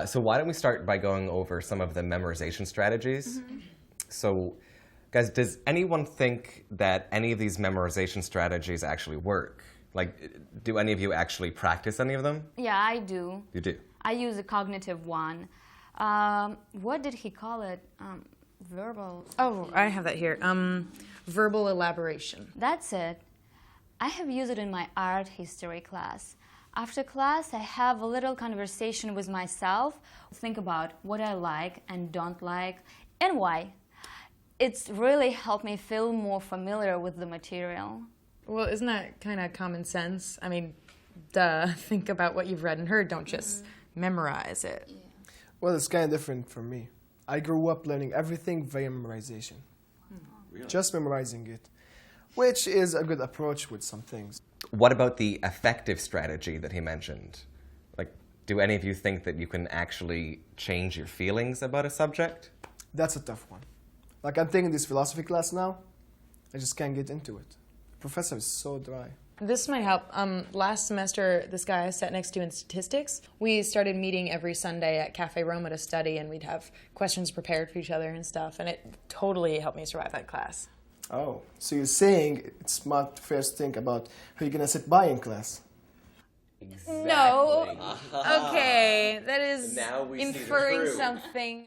So why don't we start by going over some of the memorization strategies? So, guys, does anyone think that any of these memorization strategies actually work? Like, do any of you actually practice any of them? Yeah, I do. You do? I use a cognitive one. What did he call it? Verbal. Oh, I have that here. Verbal elaboration. That's it. I have used it in my art history class. After class, I have a little conversation with myself, think about what I like and don't like, and why. It's really helped me feel more familiar with the material. Well, isn't that kind of common sense? I mean, duh, think about what you've read and heard, don't just memorize it. Yeah. Well, it's kind of different from me. I grew up learning everything via memorization. Really? Just memorizing it, which is a good approach with some things. What about the effective strategy that he mentioned? Like, do any of you think that you can actually change your feelings about a subject? That's a tough one. Like, I'm taking this philosophy class now. I just can't get into it. The professor is so dry. This might help. Last semester, this guy I sat next to in statistics, we started meeting every Sunday at Cafe Roma to study, and we'd have questions prepared for each other and stuff, and it totally helped me survive that class. Oh, so you're saying it's not fair to think about who you're going to sit by in class? No. Okay, that is Now we see the inferring truth. something.